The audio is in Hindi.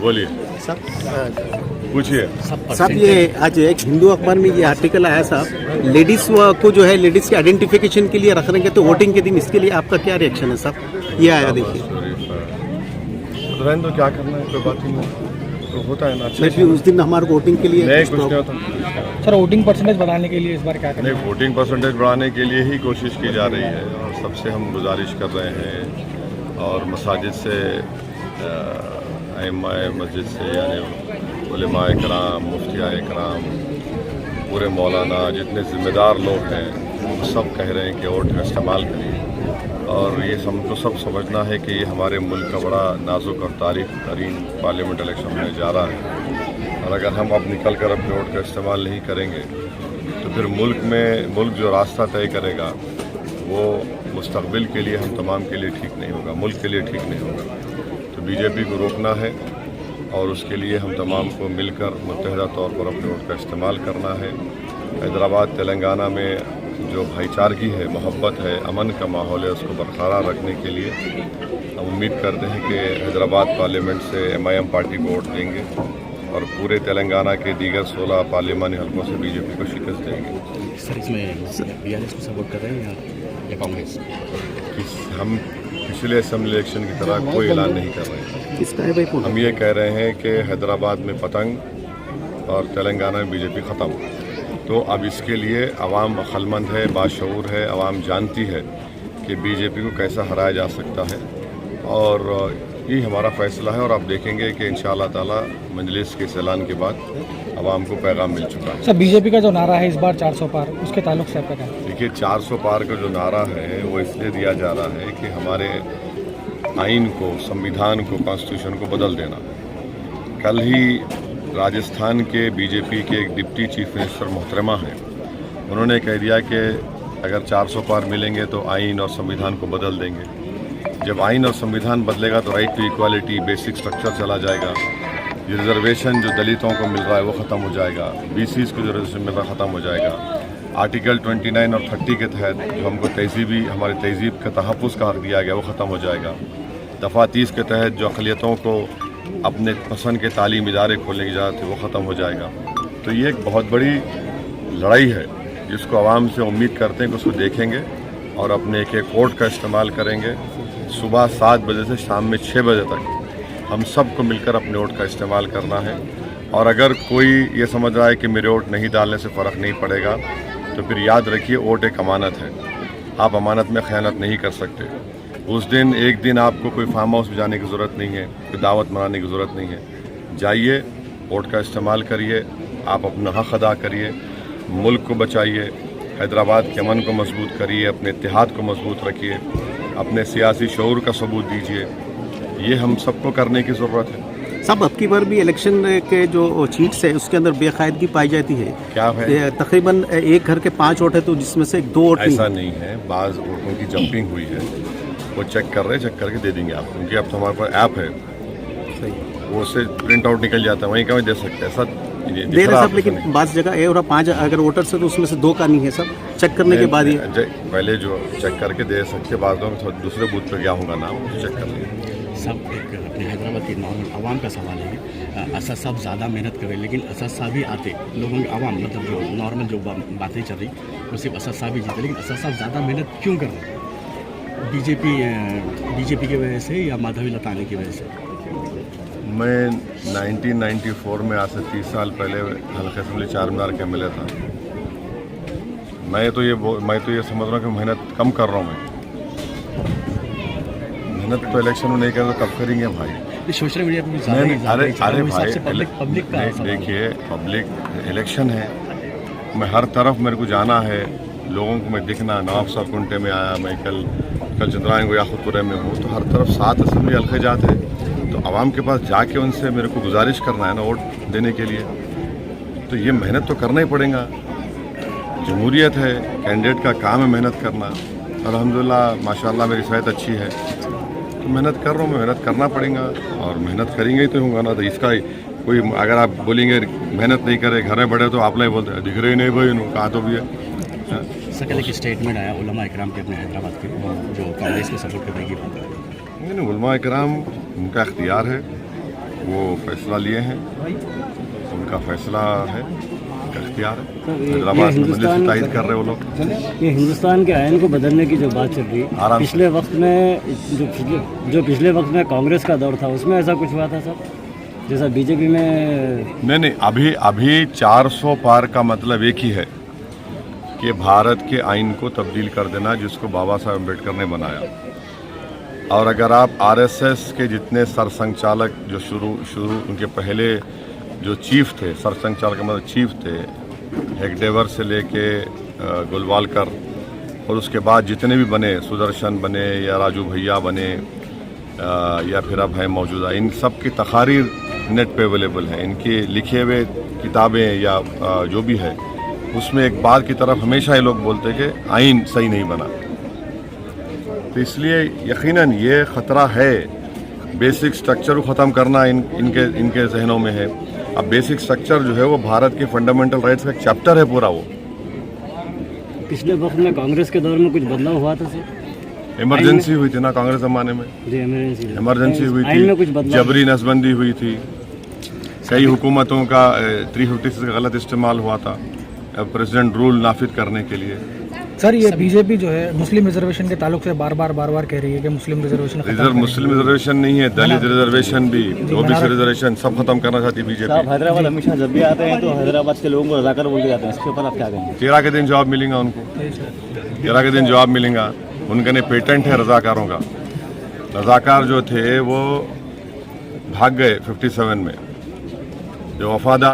बोलिए सब पूछिए। साहब ये आज एक हिंदू अखबार में ये आर्टिकल आया साहब, लेडीज को जो है लेडीज के आइडेंटिफिकेशन के लिए रख रहे हैं तो वोटिंग के दिन, इसके लिए आपका क्या रिएक्शन है साहब? ये आया देखिए। तो क्या करना है, कोई बात ही नहीं, तो होता है ना। अच्छा, उस दिन हमारे वोटिंग के लिए नहीं कुछ नहीं होता सर। वोटिंग परसेंटेज बढ़ाने के लिए इस बार क्या करें? नहीं, वोटिंग परसेंटेज बढ़ाने के लिए ही कोशिश की जा रही है और सबसे हम गुजारिश कर रहे हैं और मसाजिद से अइम्माए मस्जिद से यानी उलमाए कराम, मुफ्तियाए कराम, पूरे मौलाना जितने ज़िम्मेदार लोग हैं वो सब कह रहे हैं कि वोट का इस्तेमाल करिए। और ये हमको सब समझना है कि ये हमारे मुल्क का बड़ा नाजुक और तारीख तरीन पार्लियामेंट इलेक्शन होने जा रहा है और अगर हम अब निकल कर अपने वोट का इस्तेमाल नहीं करेंगे तो फिर मुल्क जो रास्ता तय करेगा वो मुस्तकबिल के लिए हम तमाम के लिए ठीक नहीं होगा, मुल्क के लिए ठीक नहीं होगा। तो बीजेपी को रोकना है और उसके लिए हम तमाम को मिलकर मुत्तहिदा तौर पर अपने वोट का इस्तेमाल करना है। हैदराबाद तेलंगाना में जो भाईचारगी है, मोहब्बत है, अमन का माहौल है, उसको बरकरार रखने के लिए हम उम्मीद करते हैं कि हैदराबाद पार्लियामेंट से MIM पार्टी को वोट देंगे और पूरे तेलंगाना के दीगर 16 पार्लियामानी हलकों से बीजेपी को शिकस्त देंगे। सर इसमें BRS को सपोर्ट कर रहे हैं या कांग्रेस? हम पिछले असेंबली इलेक्शन की तरह कोई ऐलान नहीं कर रहे हैं। हम ये कह रहे हैं कि हैदराबाद में पतंग और तेलंगाना में बीजेपी ख़त्म। तो अब इसके लिए अवाम अक्लमंद है, बाशऊर है, अवाम जानती है कि बीजेपी को कैसा हराया जा सकता है और ये हमारा फैसला है और आप देखेंगे कि इंशाअल्लाह ताला मजलिस के इस ऐलान के बाद अवाम को पैगाम मिल चुका है। सर बीजेपी का जो नारा है इस बार 400 पार, उसके ताल्लुक से आपका क्या? देखिए 400 पार का जो नारा है वो इसलिए दिया जा रहा है कि हमारे आइन को, संविधान को, कॉन्स्टिट्यूशन को बदल देना। कल ही राजस्थान के बीजेपी के एक डिप्टी चीफ मिनिस्टर मोहतरमा हैं, उन्होंने कह दिया कि अगर 400 पार मिलेंगे तो आइन और संविधान को बदल देंगे। जब आइन और संविधान बदलेगा तो right to equality, basic structure चला जाएगा। ये रिजर्वेशन जो दलितों को मिल रहा है वो ख़त्म हो जाएगा, BCs को जो रिजर्वेशन मिल रहा है ख़त्म हो जाएगा। आर्टिकल 29 और 30 के तहत जो हमको हमारे तहजीब का तहफ़्फ़ुज़ का हक़ दिया गया वो ख़त्म हो जाएगा। दफ़ा 30 के तहत जो अक़लियतों को अपने पसंद के तालीम इदारे खोलने की इजाज़त है वो ख़त्म हो जाएगा। तो ये एक बहुत बड़ी लड़ाई है जिसको आवाम से उम्मीद करते हैं कि उसको देखेंगे और अपने एक वोट का इस्तेमाल करेंगे। सुबह 7 बजे से शाम में 6 बजे तक हम सब को मिलकर अपने वोट का इस्तेमाल करना है और अगर कोई ये समझ रहा है कि मेरे वोट नहीं डालने से फ़र्क नहीं पड़ेगा तो फिर याद रखिए वोट एक अमानत है, आप अमानत में ख़यानत नहीं कर सकते। उस दिन एक दिन आपको कोई फार्म हाउस में जाने की ज़रूरत नहीं है, कोई दावत मनाने की ज़रूरत नहीं है। जाइए, वोट का इस्तेमाल करिए, आप अपना हक़ अदा करिए, मुल्क को बचाइए, हैदराबाद के अमन को मजबूत करिए, अपने इत्तेहाद को मजबूत रखिए, अपने सियासी शऊर का सबूत दीजिए। ये हम सबको करने की ज़रूरत है। साहब अब की बार भी इलेक्शन के जो चीट्स है उसके अंदर बेकायदगी पाई जाती है। क्या है? तकरीबन एक घर के 5 वोट है तो जिसमें से 2 वोट ऐसा नहीं है, बाज़ वोटों की जंपिंग हुई है, वो चेक कर रहे हैं, चेक करके दे देंगे आपको, क्योंकि अब तो हमारे पास ऐप है, सही वो उससे प्रिंट आउट निकल जाता है, वहीं का दे सकते हैं सर। दे रहे सब, लेकिन बाज़ जगह है और 5 अगर वोटर्स है तो उसमें से 2 का नहीं है सब, चेक करने के बाद ही पहले जो चेक करके दे सकते, बाद में दूसरे बूथ पे क्या होगा नाम चेक कर लेंगे। सब एक अपने हैदराबाद के नॉर्मल आवाम का सवाल है। असद साहब ज़्यादा मेहनत करें लेकिन असद साहब ही आते, लोगों के आवाम मतलब जो नॉर्मल जो बातें चल रही वो सिर्फ असद साहब ही जीते, लेकिन असद साहब ज़्यादा मेहनत क्यों कर रहे हैं? बीजेपी की वजह से या माधवी लतानी की वजह से? मैं 1994 में आज से 30 साल पहले हल्के असेंबली चारमीनार के MLA था। मैं तो ये समझ रहा हूँ कि मेहनत कम कर रहा हूँ। मैं मेहनत तो इलेक्शन में नहीं कर तो कब करेंगे भाई? सोशल मीडिया पर अरे भाई पब्लिक का देखिए, पब्लिक इलेक्शन है, मैं हर तरफ मेरे को जाना है, लोगों को मैं दिखना। नवाब साहब कुंटे में आया, मैं कल चंद्रायन याखुतपुरे में हूँ, तो हर तरफ 7 असेंबली हल्के जाते हैं, तो आवाम के पास जाके उनसे मेरे को गुजारिश करना है ना वोट देने के लिए। तो ये मेहनत तो करना ही पड़ेगा, जमहूरियत है, कैंडिडेट का काम है मेहनत करना। अल्हम्दुलिल्लाह माशाल्लाह मेरी सेहत अच्छी है, तो मेहनत कर रहा हूँ, मेहनत करना पड़ेगा और मेहनत करेंगे ही तो होगा ना। तो इसका कोई अगर आप बोलेंगे मेहनत नहीं करे, घर में बढ़े, तो आप नहीं बोलते दिख रहे नहीं भाई, कहा तो भी है। सर कल एक स्टेटमेंट आया उलमा इकराम के अपने हैदराबाद के, जो कांग्रेस को सपोर्ट करने की बात है। नहीं, उलमा इकराम उनका इख्तियार है, वो फैसला लिए हैं, उनका फैसला है, इख्तियार है। हैदराबाद में मजलिस से तायद कर रहे वो लोग। ये हिंदुस्तान के आयन को बदलने की जो बात चल रही है, आराम से। पिछले वक्त में पिछले वक्त में कांग्रेस का दौर था, उसमें ऐसा कुछ हुआ था सर, जैसा बीजेपी में? नहीं, अभी 400 पार का मतलब एक ही है कि भारत के आइन को तब्दील कर देना, जिसको बाबा साहब अम्बेडकर ने बनाया। और अगर आप आरएसएस के जितने सरसंघचालक जो शुरू उनके पहले जो चीफ थे, सरसंघचालक मतलब चीफ थे, हेगडेवर से लेके गोलवालकर, और उसके बाद जितने भी बने, सुदर्शन बने या राजू भैया बने या फिर अब हैं मौजूदा, इन सब की तकारीर नेट पे अवेलेबल हैं। इनके लिखे हुए किताबें या जो भी है, उसमें एक बात की तरफ हमेशा ये लोग बोलते हैं कि आइन सही नहीं बना। तो इसलिए यकीनन ये ख़तरा है, बेसिक स्ट्रक्चर को ख़त्म करना इनके जहनों में है। अब बेसिक स्ट्रक्चर जो है वो भारत के फंडामेंटल राइट्स का एक चैप्टर है पूरा। वो पिछले वक्त में कांग्रेस के दौर में कुछ बदलाव हुआ था सर? इमरजेंसी हुई थी ना कांग्रेस ज़माने में, जी इमरजेंसी हुई आइन में कुछ थी, बदलाव? जबरी नसबंदी हुई थी, कई हुकूमतों का 356 का गलत इस्तेमाल हुआ था प्रेसिडेंट रूल नाफिज करने के लिए। सर ये बीजेपी जो है मुस्लिम रिजर्वेशन के ताल्लुक से बार बार कह रही है कि मुस्लिम रिजर्वेशन मुस्लिम रिजर्वेशन नहीं है, दलित रिजर्वेशन भी, ओबीसी रिजर्वेशन सब खत्म करना चाहती है बीजेपी। हैदराबाद हमेशा जब भी आते हैं तो हैदराबाद के लोगों को रजाकार बोल के जाते हैं, इसके ऊपर आप क्या कहेंगे? 13 के दिन जवाब मिलेगा उनको, 13 के दिन जवाब मिलेगा। उनका ने पेटेंट है रजाकारों का। रजाकार जो थे वो भाग गए 57 में, जो वफादार